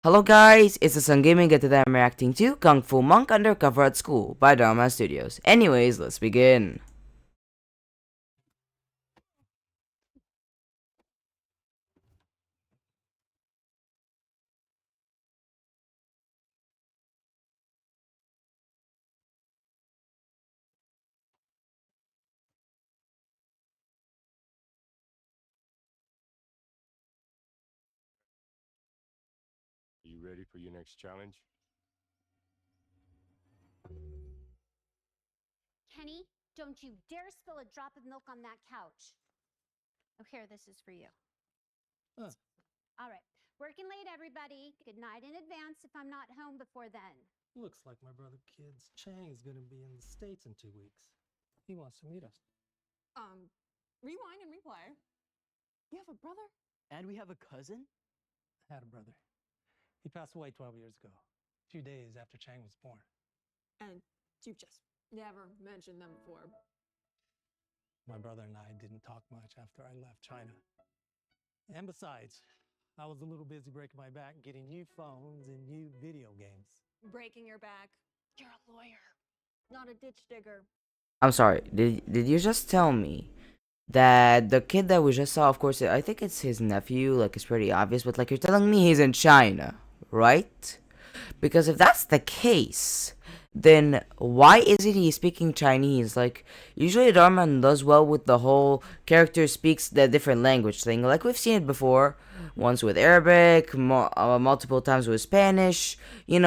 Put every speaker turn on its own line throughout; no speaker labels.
Hello guys, it's the Sun Gaming and today I'm reacting to Kung Fu Monk Undercover at School by Dhar Mann Studios. Anyways, let's begin.
You ready for your next challenge?
Kenny, don't you dare spill a drop of milk on that couch. Oh, here, this is for you.
Huh.
All right. Working late, everybody. Good night in advance if I'm not home before then.
Looks like my brother Kid's Chang is gonna be in the States in 2 weeks. He wants to meet us.
Rewind and replay. You have a brother?
And we have a cousin?
I had a brother. He passed away 12 years ago, a few days after Chang was born.
And you've just never mentioned them before.
My brother and I didn't talk much after I left China. And besides, I was a little busy breaking my back getting new phones and new video games.
Breaking your back. You're a lawyer, not a ditch digger.
I'm sorry, did you just tell me that the kid that we just saw, of course, I think it's his nephew, like it's pretty obvious, but like you're telling me he's in China, right? Because if that's the case, then why isn't he speaking Chinese? Like, usually Dhar Mann does well with the whole character speaks the different language thing. Like, we've seen it before. Once with Arabic, multiple times with Spanish,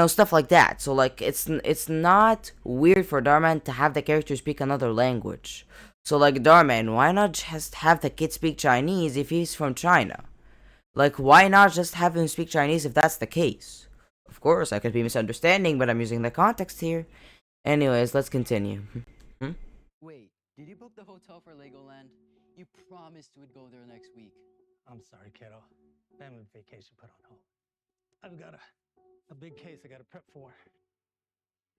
stuff like that. So, like, it's not weird for Dhar Mann to have the character speak another language. So, like, Dhar Mann, why not just have the kid speak Chinese if he's from China? Like, why not just have him speak Chinese if that's the case? Of course, I could be misunderstanding, but I'm using the context here. Anyways, let's continue.
Wait, did you book the hotel for Legoland? You promised you would go there next week.
I'm sorry, kiddo. Family vacation put on hold. I've got a big case I gotta prep for.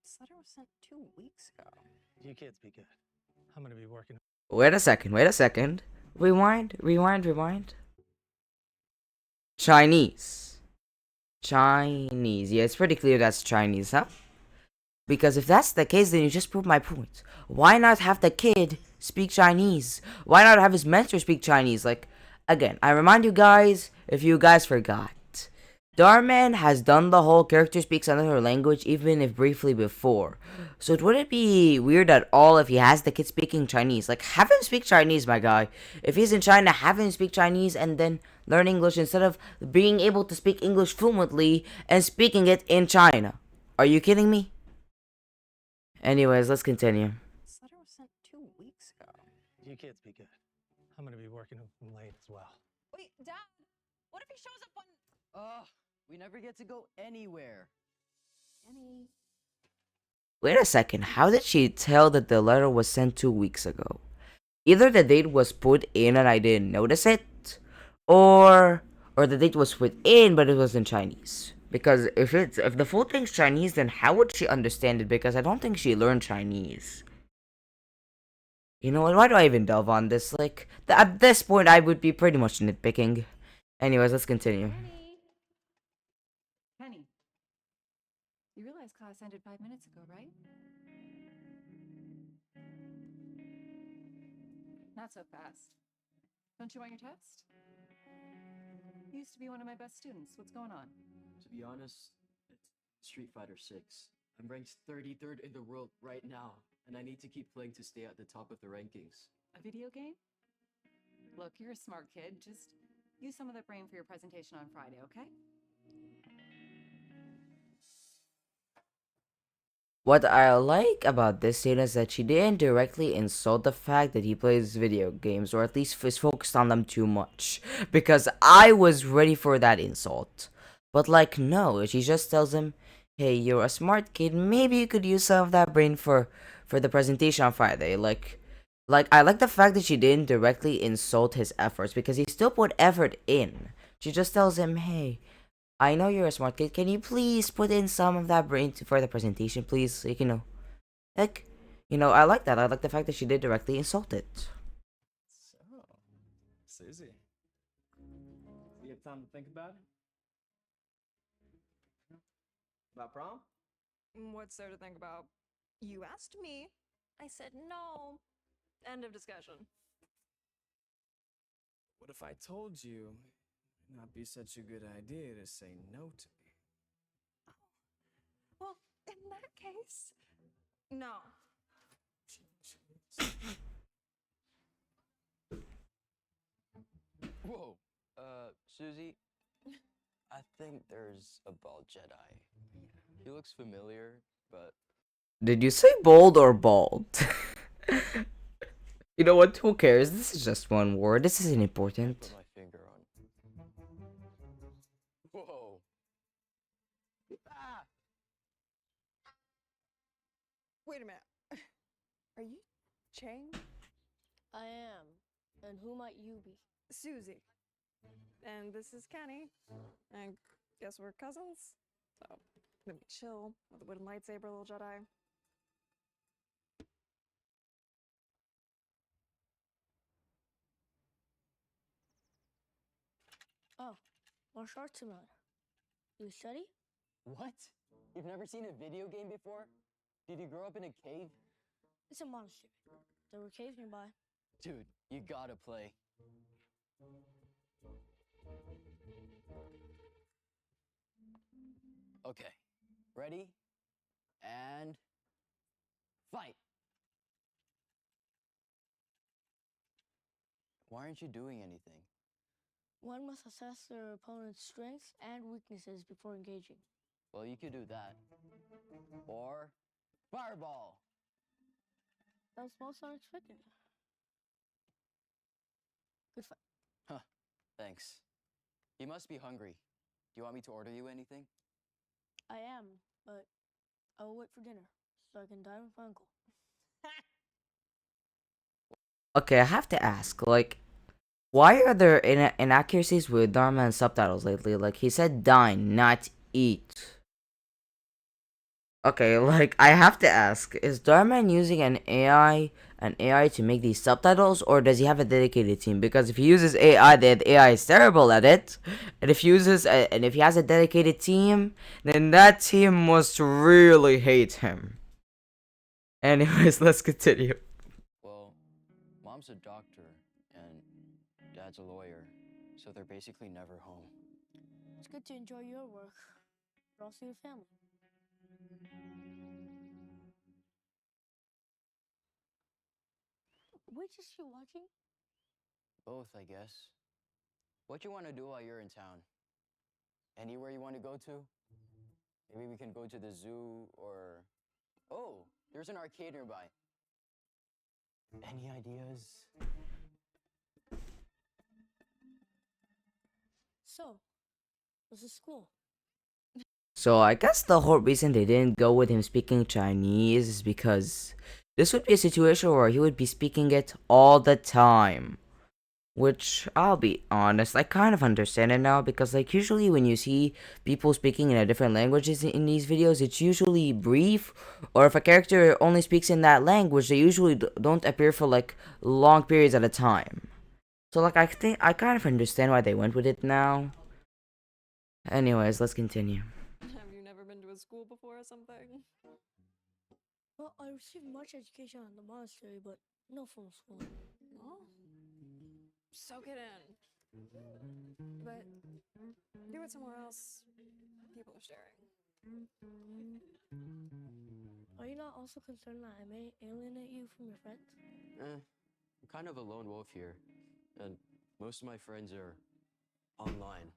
This letter was sent 2 weeks ago.
You kids be good. I'm gonna be working.
Wait a second. Rewind. Chinese. Chinese. Yeah, it's pretty clear that's Chinese, huh? Because if that's the case, then you just proved my point. Why not have the kid speak Chinese? Why not have his mentor speak Chinese? Like, again, I remind you guys, if you guys forgot, Dhar Mann has done the whole character speaks another language, even if briefly before. So it wouldn't be weird at all if he has the kid speaking Chinese. Like, have him speak Chinese, my guy. If he's in China, have him speak Chinese and then learn English instead of being able to speak English fluently and speaking it in China. Are you kidding me? Anyways, let's continue.
This letter was sent 2 weeks ago.
You kids be good. I'm gonna be working late as well.
Wait, Dad, what if he shows up on...
Ugh, we never get to go anywhere.
Kenny.
Wait a second, how did she tell that the letter was sent 2 weeks ago? Either the date was put in and I didn't notice it, or the date was put in but it was in Chinese. Because if the full thing's Chinese, then how would she understand it? Because I don't think she learned Chinese. You know what? Why do I even delve on this? Like, at this point, I would be pretty much nitpicking. Anyways, let's continue.
Kenny. You realize class ended 5 minutes ago, right? Not so fast. Don't you want your test? You used to be one of my best students. What's going on?
To be honest, it's Street Fighter 6. I'm ranked 33rd in the world right now, and I need to keep playing to stay at the top of the rankings.
A video game? Look, you're a smart kid. Just use some of that brain for your presentation on Friday, okay?
What I like about this scene is that she didn't directly insult the fact that he plays video games, or at least is focused on them too much. Because I was ready for that insult. But like, no, she just tells him, hey, you're a smart kid, maybe you could use some of that brain for the presentation on Friday. Like, I like the fact that she didn't directly insult his efforts, because he still put effort in. She just tells him, hey, I know you're a smart kid. Can you please put in some of that brain for the presentation, please? Like, I like that. I like the fact that she did directly insult it.
So, Susie, you have time to think about it?
About prom?
What's there to think about? You asked me. I said no. End of discussion.
What if I told you it'd not be such a good idea to say no to me?
Well, in that case, no.
Whoa. Susie, I think there's a bald Jedi. He looks familiar, but
Did you say bold or bald? You know what? Who cares? This is just one word. This isn't
I
important.
put my finger on. Whoa. Ah!
Wait a minute. Are you Chang?
I am. And who might you be?
Susie. And this is Kenny. And guess we're cousins? So, gonna be chill with a wooden lightsaber, little Jedi.
Oh, martial arts simulator. You study?
What? You've never seen a video game before? Did you grow up in a cave?
It's a monastery. There were caves nearby.
Dude, you gotta play. Okay, ready? And fight! Why aren't you doing anything?
One must assess their opponent's strengths and weaknesses before engaging.
Well, you could do that. Or fireball!
That was most unexpected. Good fight.
Huh, thanks. You must be hungry. Do you want me to order you anything?
I am, but I will wait for dinner so I can dine with my uncle.
Okay, I have to ask, like, why are there inaccuracies with Dhar Mann's subtitles lately? Like, he said dine, not eat. Okay, like, I have to ask, is Dhar Mann using an AI to make these subtitles, or does he have a dedicated team? Because if he uses AI, then the AI is terrible at it. And if he has a dedicated team, then that team must really hate him. Anyways, let's continue.
Well, mom's a doctor and dad's a lawyer, so they're basically never home.
It's good to enjoy your work, but also your family. Which is you watching?
Both, I guess. What you want to do while you're in town? Anywhere you want to go to? Maybe we can go to the zoo or... Oh, there's an arcade nearby. Any ideas?
So, was it school?
So I guess the whole reason they didn't go with him speaking Chinese is because this would be a situation where he would be speaking it all the time. Which, I'll be honest, I kind of understand it now because, like, usually when you see people speaking in a different languages in these videos, it's usually brief, or if a character only speaks in that language, they usually don't appear for, like, long periods at a time. So, like, I think I kind of understand why they went with it now. Anyways, let's continue.
Have you never been to a school before or something?
Well, I received much education in the monastery, but no formal school.
Oh. Soak it in. But do it somewhere else. People are staring.
Are you not also concerned that I may alienate you from your friends?
I'm kind of a lone wolf here, and most of my friends are online.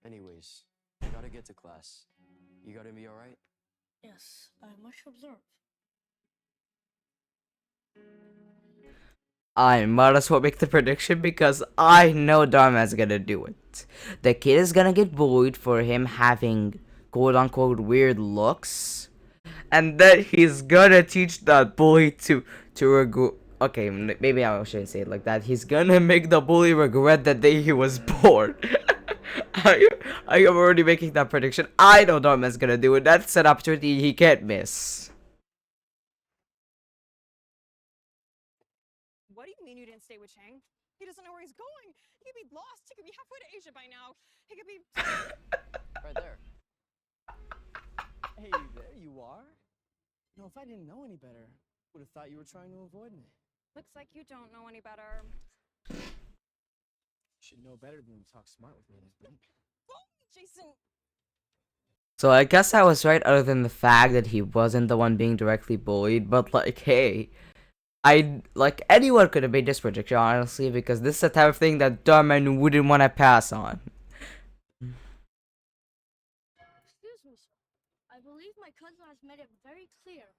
Anyways, I gotta get to class. You gotta be alright?
Yes, I must observe.
I might as well make the prediction because I know Dharma's gonna do it. The kid is gonna get bullied for him having quote unquote weird looks. And then he's gonna teach that bully to regret. Okay, maybe I shouldn't say it like that. He's gonna make the bully regret the day he was born. I am already making that prediction. I know Dharma's gonna do it. That's an opportunity he can't miss.
What do you mean you didn't stay with Chang? He doesn't know where he's going. He could be lost. He could be halfway to Asia by now. He could be...
Right there.
No, if I didn't know any better, would have thought you were trying to avoid me.
Looks like you don't know any better.
You should know better than to talk smart with me, husband.
Jason!
So I guess I was right other than the fact that he wasn't the one being directly bullied, but like, hey, like, anyone could have made this prediction, honestly, because this is the type of thing that Dhar Mann wouldn't want to pass on.
Excuse me, sir. I believe my cousin has made it very clear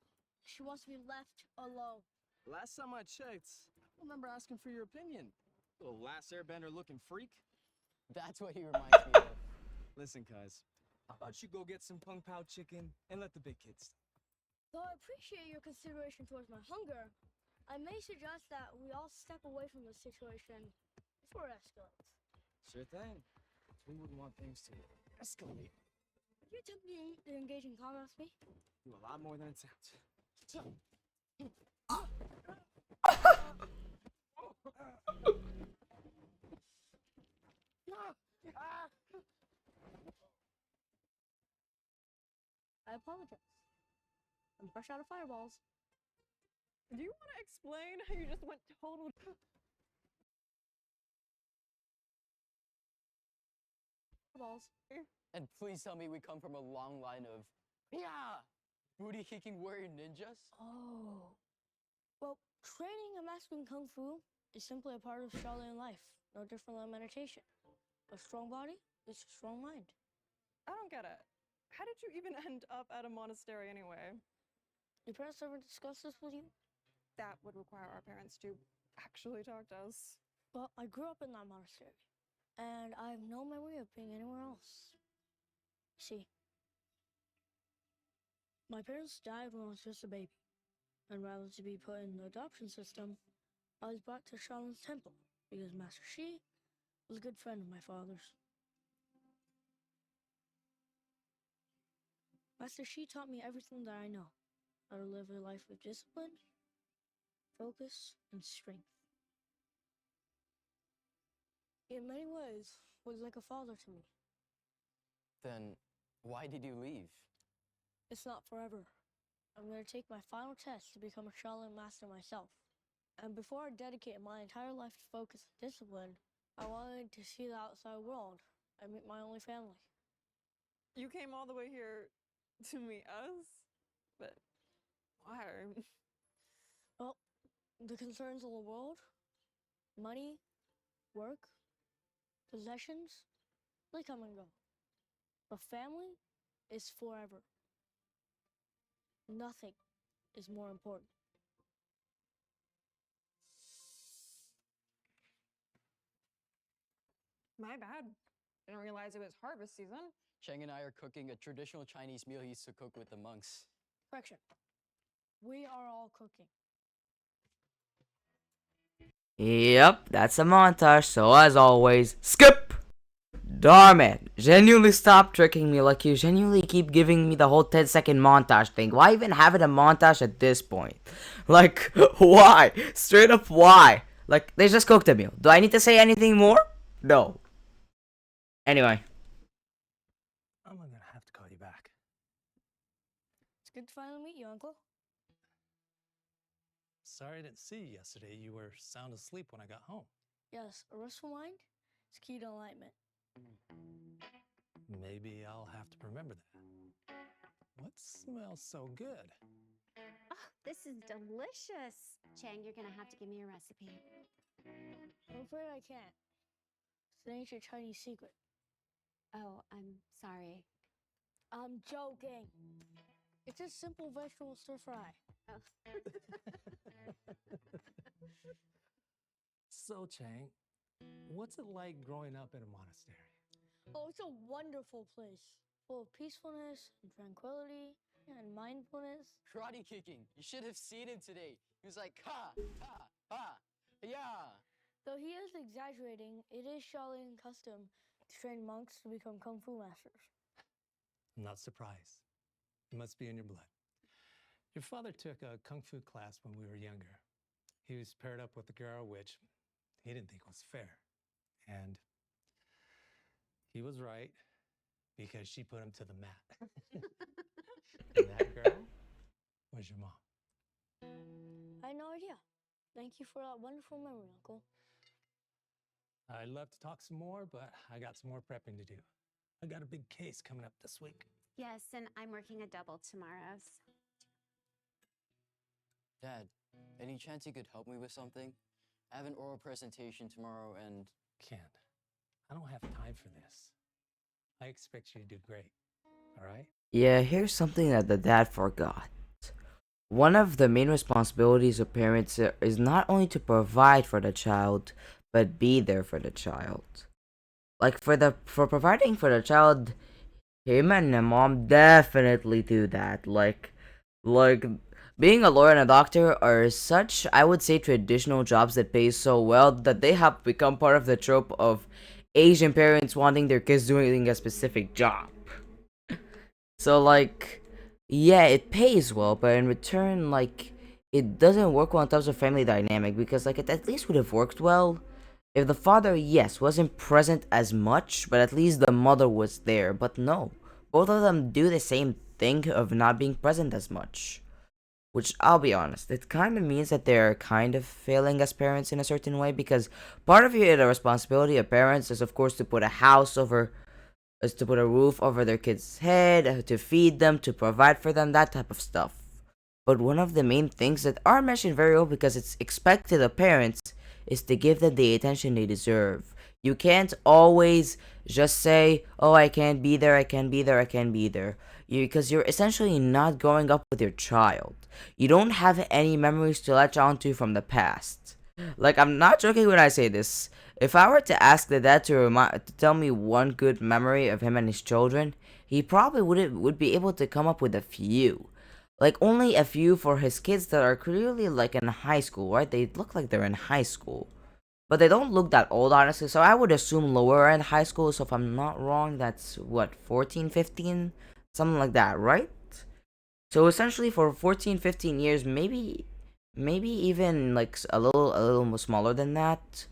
she wants to be left alone.
Last time I checked, I remember asking for your opinion. Little last airbender looking freak.
That's what he reminds me of.
Listen, cuz, how about you go get some pung pao chicken and let the big kids.
Though I appreciate your consideration towards my hunger, I may suggest that we all step away from this situation before it escalates.
Sure thing. We wouldn't want things to escalate.
Would you attempt to engage in combat with me?
Do a lot more than it sounds.
I apologize. I'm fresh out of fireballs.
Do you want to explain how you just went total... Fireballs.
And please tell me we come from a long line of, yeah, booty-kicking warrior ninjas?
Oh. Well, training a master in Kung Fu is simply a part of Shaolin life, no different than meditation. A strong body is a strong mind.
I don't get it. How did you even end up at a monastery anyway?
Your parents ever discuss this with you?
That would require our parents to actually talk to us.
Well, I grew up in that monastery, and I have no memory of being anywhere else. See, my parents died when I was just a baby, and rather to be put in the adoption system, I was brought to Shaolin's temple because Master Shi was a good friend of my father's. Master Shi taught me everything that I know, how to live a life with discipline, focus, and strength. In many ways, was like a father to me.
Then why did you leave?
It's not forever. I'm going to take my final test to become a Shaolin master myself. And before I dedicated my entire life to focus and discipline, I wanted to see the outside world and meet my only family.
You came all the way here to meet us? But why?
Well, the concerns of the world, money, work, possessions, they come and go. But family is forever. Nothing is more important.
My bad. Didn't realize it was harvest season.
Cheng and I are cooking a traditional Chinese meal he used to cook with the monks.
Correction. We are all cooking.
Yep, that's a montage, so as always, skip! Dhar Mann, genuinely stop tricking me, like you genuinely keep giving me the whole 10-second montage thing. Why even have it a montage at this point? Like, why? Straight up, why? Like, they just cooked a meal. Do I need to say anything more? No. Anyway.
I'm gonna have to call you back.
It's good to finally meet you, Uncle.
Sorry I didn't see you yesterday. You were sound asleep when I got home.
Yes, a restful mind is key to enlightenment.
Maybe I'll have to remember that. What smells so good?
Oh, this is delicious. Chang, you're gonna have to give me a recipe.
I'm afraid I can't. It's an ancient Chinese secret.
Oh, I'm sorry.
I'm joking. It's a simple vegetable stir fry.
Oh.
So, Chang, what's it like growing up in a monastery?
Oh, it's a wonderful place, full of peacefulness and tranquility and mindfulness.
Karate kicking. You should have seen him today. He was like, ha, ha, ha, yeah.
Though he is exaggerating, it is Shaolin custom to train monks to become Kung Fu masters.
I'm not surprised. It must be in your blood. Your father took a Kung Fu class when we were younger. He was paired up with a girl, which he didn't think was fair. And he was right, because she put him to the mat. And that girl was your mom?
I had no idea. Thank you for that wonderful memory, Uncle.
I'd love to talk some more, but I got some more prepping to do. I got a big case coming up this week.
Yes, and I'm working a double tomorrow.
Dad, any chance you could help me with something? I have an oral presentation tomorrow and
Ken, I don't have time for this. I expect you to do great, all right?
Yeah, here's something that the dad forgot. One of the main responsibilities of parents is not only to provide for the child, but be there for the child. Like for providing for the child, him and the mom definitely do that. Like being a lawyer and a doctor are such, I would say, traditional jobs that pay so well that they have become part of the trope of Asian parents wanting their kids doing a specific job. So like, yeah, it pays well, but in return, like, it doesn't work well in terms of family dynamic because like it at least would have worked well if the father, yes, wasn't present as much, but at least the mother was there. But no, both of them do the same thing of not being present as much. Which, I'll be honest, it kind of means that they're kind of failing as parents in a certain way because part of the responsibility of parents is, of course, to put a house over is to put a roof over their kid's head, to feed them, to provide for them, that type of stuff. But one of the main things that are mentioned very well because it's expected of parents is to give them the attention they deserve. You can't always just say, "Oh, I can't be there, I can't be there, I can't be there." Because you're essentially not growing up with your child. You don't have any memories to latch onto from the past. Like, I'm not joking when I say this. If I were to ask the dad to tell me one good memory of him and his children, he probably would be able to come up with a few. Like only a few for his kids that are clearly like in high school, right? They look like they're in high school. But they don't look that old, honestly, so I would assume lower end high school, so if I'm not wrong, that's what, 14, 15? Something like that, right? So essentially for 14, 15 years, maybe even like a little smaller than that,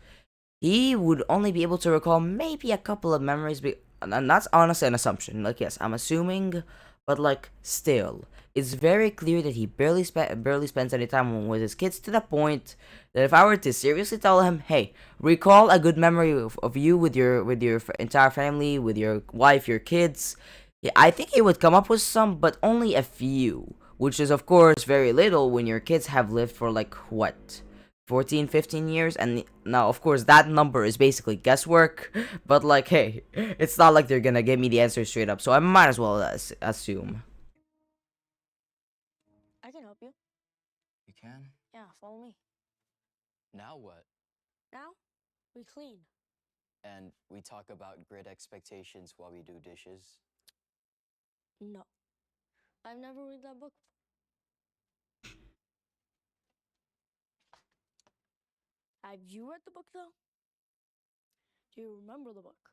he would only be able to recall maybe a couple of memories, and that's honestly an assumption. Like, yes, I'm assuming, but like, still, it's very clear that he barely spends any time with his kids to the point that if I were to seriously tell him, "Hey, recall a good memory of you with your entire family, with your wife, your kids," yeah, I think he would come up with some, but only a few, which is of course very little when your kids have lived for like what, 14, 15 years. And now of course that number is basically guesswork, but like, hey, it's not like they're gonna give me the answer straight up, so I might as well assume.
I can help you.
you can?
Yeah, follow me.
Now what?
Now, we clean.
And we talk about great expectations while we do dishes.
No. I've never read that book. Have you read the book, though? Do you remember the book?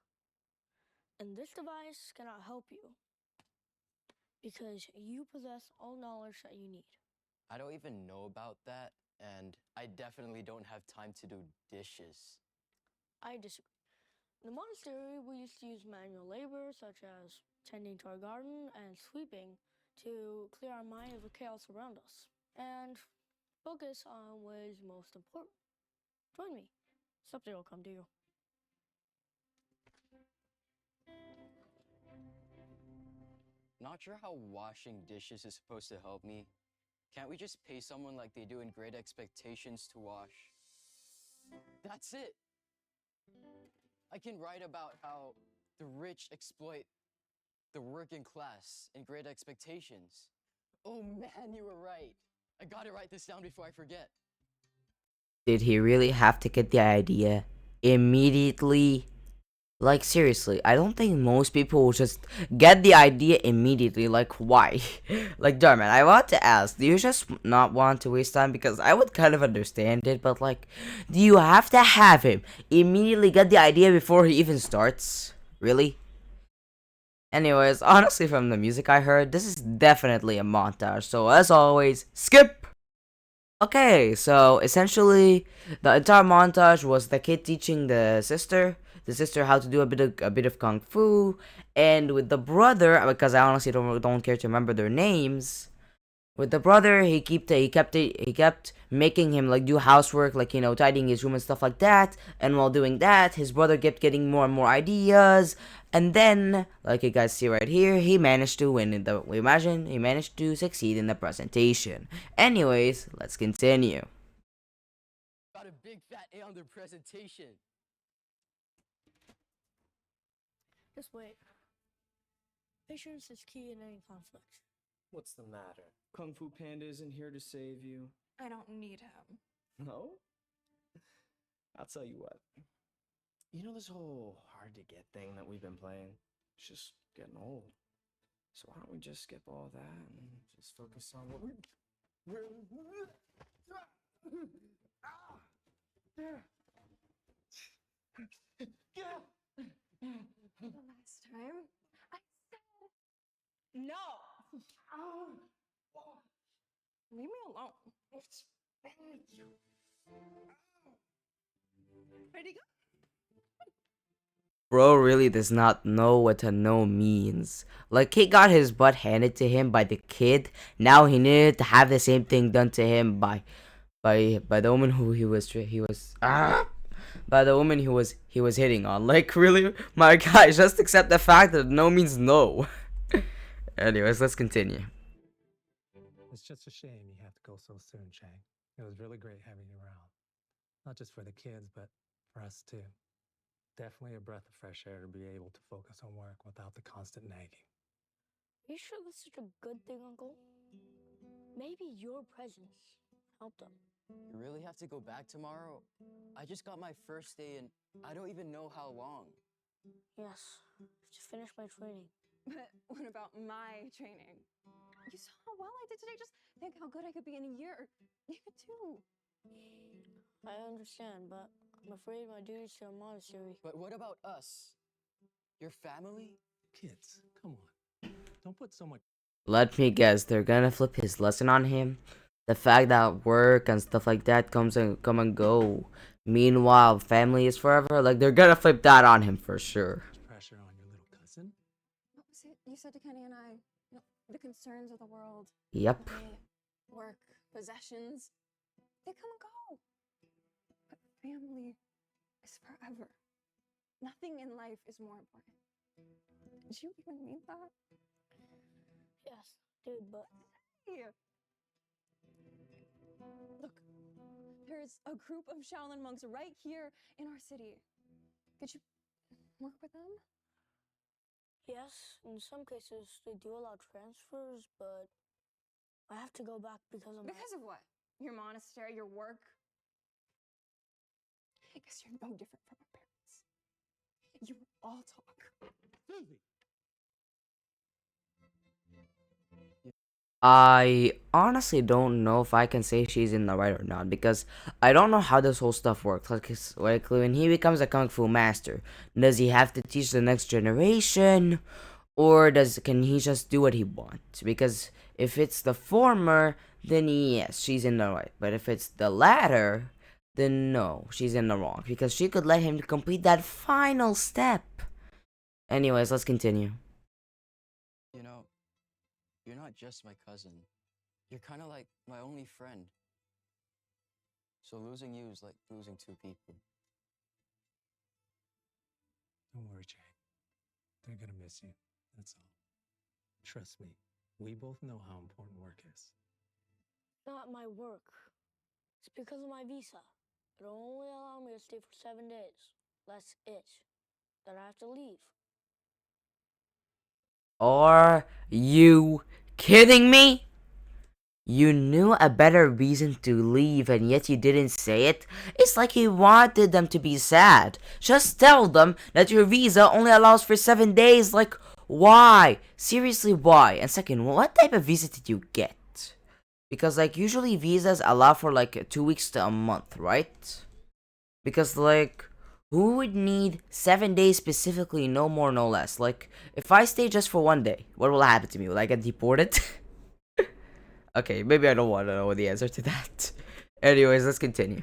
And this device cannot help you because you possess all knowledge that you need.
I don't even know about that, and I definitely don't have time to do dishes.
I disagree. In the monastery, we used to use manual labor, such as tending to our garden and sweeping, to clear our mind of the chaos around us and focus on what is most important. Join me. Something will come to you.
Not sure how washing dishes is supposed to help me. Can't we just pay someone like they do in Great Expectations to wash? That's it! I can write about how the rich exploit the working class in Great Expectations. Oh man, you were right. I gotta write this down before I forget.
Did he really have to get the idea immediately? Like, seriously, I don't think most people will just get the idea immediately. Like, why? Like, Dhar Mann, I want to ask, do you just not want to waste time? Because I would kind of understand it, but like, do you have to have him immediately get the idea before he even starts? Really? Anyways, honestly, from the music I heard, this is definitely a montage, so as always, skip! Okay, so essentially, the entire montage was the kid teaching the sister how to do a bit of kung fu, and with the brother, because I honestly don't care to remember their names, with the brother, he kept making him like do housework, like tidying his room and stuff like that. And while doing that, his brother kept getting more and more ideas. And then, like you guys see right here, he managed to win in the. We imagine he managed to succeed in the presentation. Anyways, let's continue.
Got a big fat A on the presentation.
Just wait. Patience is key in any conflict.
What's the matter? Kung Fu Panda isn't here to save you.
I don't need him.
No? I'll tell you what. You know this whole hard to get thing that we've been playing? It's just getting old. So why don't we just skip all that and just focus on what we're...
The last time, I said
No!
leave me alone. Ready to go?
Bro really does not know what a no means. Like, he got his butt handed to him by the kid. Now he needed to have the same thing done to him by the woman who by the woman he was hitting on. Like, really, my guy, just accept the fact that no means no. Anyways, let's continue.
It's just a shame you have to go so soon, Chang. It was really great having you around. Not just for the kids, but for us too. Definitely a breath of fresh air to be able to focus on work without the constant nagging.
Are you sure that's such a good thing, Uncle? Maybe your presence helped him.
You really have to go back tomorrow? I just got my first day and I don't even know how long.
Yes, just finished my training.
But what about my training? You saw how well I did today. Just think how good I could be in a year. You could too.
I understand, but I'm afraid my duties to a monastery.
But what about us? Your family?
Kids, come on. Don't put so much.
Let me guess, they're gonna flip his lesson on him. The fact that work and stuff like that come and go. Meanwhile, family is forever. Like, they're gonna flip that on him for sure.
Pressure on your little cousin?
What was it you said to Kenny and I? The concerns of the world.
Yep.
Money, work, possessions. They come and go. But family is forever. Nothing in life is more important. Did you even mean that?
Yes, dude, but
Hey. Look, there's a group of Shaolin monks right here in our city. Could you work with them?
yes, in some cases they do allow transfers, but I have to go back because of
Because of what? Your monastery, your work? I guess you're no different from our parents. You all talk.
Susie!
I honestly don't know if I can say she's in the right or not, because I don't know how this whole stuff works. Like when he becomes a kung fu master, does he have to teach the next generation, or can he just do what he wants? Because if it's the former, then yes, she's in the right. But if it's the latter, then no, she's in the wrong, because she could let him complete that final step. Anyways, let's continue.
You know, you're not just my cousin. You're kind of like my only friend. So losing you is like losing two people.
Don't worry, Chang. They're gonna miss you. That's all. Trust me, we both know how important work is.
not my work. It's because of my visa. It'll only allow me to stay for 7 days. That's it. Then I have to leave.
Are you kidding me? You knew a better reason to leave and yet you didn't say it? It's like you wanted them to be sad. Just tell them that your visa only allows for 7 days. Like, why? Seriously, why? And second, what type of visa did you get? Because, like, usually visas allow for, like, 2 weeks to a month, right? Because, like, who would need 7 days specifically, no more, no less? Like, if I stay just for 1 day, what will happen to me? Will I get deported? Okay, maybe I don't want to know the answer to that. Anyways, let's continue.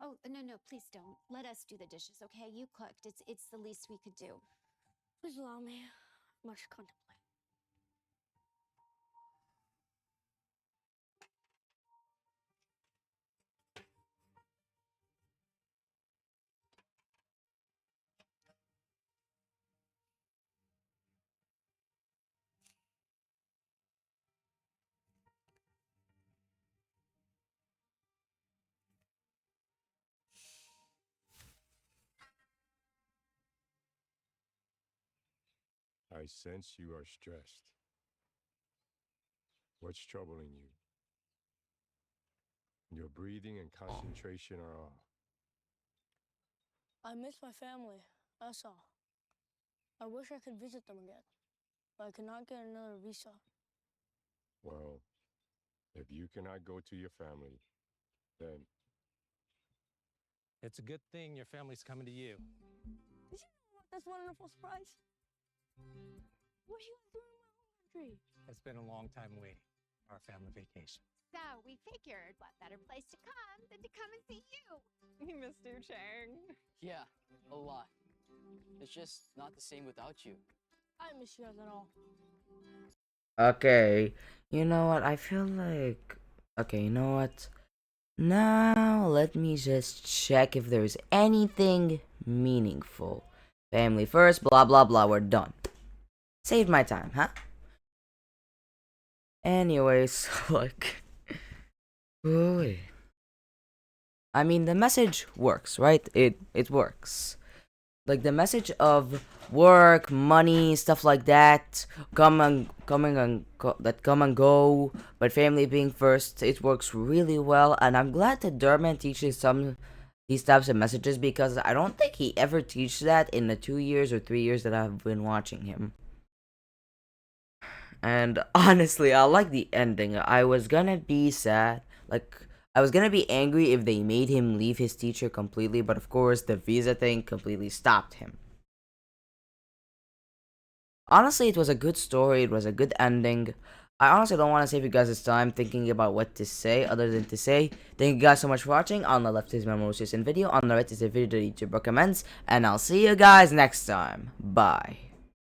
Oh, no, please don't. Let us do the dishes, okay? You cooked. It's the least we could do.
Please allow me much to contemplate.
I sense you are stressed. What's troubling you? Your breathing and concentration are off.
I miss my family, that's all. I wish I could visit them again, but I cannot get another visa.
Well, if you cannot go to your family, then
It's a good thing your family's coming to you.
Did you know about this wonderful surprise? What are you guys doing in my home country?
It's been a long time waiting for our family vacation.
So we figured what better place to come than to come and see you.
We missed you, Chang.
Yeah, a lot. It's just not the same without you.
I miss you guys at all.
Okay, you know what? I feel like. Okay, you know what? Now, let me just check if there's anything meaningful. Family first, blah blah blah, we're done. Save my time, huh? Anyways, like. Ooh. I mean, the message works, right? It works. Like the message of work, money, stuff like that, come and go, but family being first. It works really well, and I'm glad that Dhar Mann teaches some these types of messages because I don't think he ever teaches that in the 2 years or 3 years that I've been watching him. And honestly, I like the ending. I was gonna be sad, like I was gonna be angry if they made him leave his teacher completely, but of course the visa thing completely stopped him. Honestly, it was a good story, it was a good ending. I honestly don't want to save you guys' time thinking about what to say, other than to say, thank you guys so much for watching. On the left is my most recent video, on the right is a video that YouTube recommends, and I'll see you guys next time. Bye.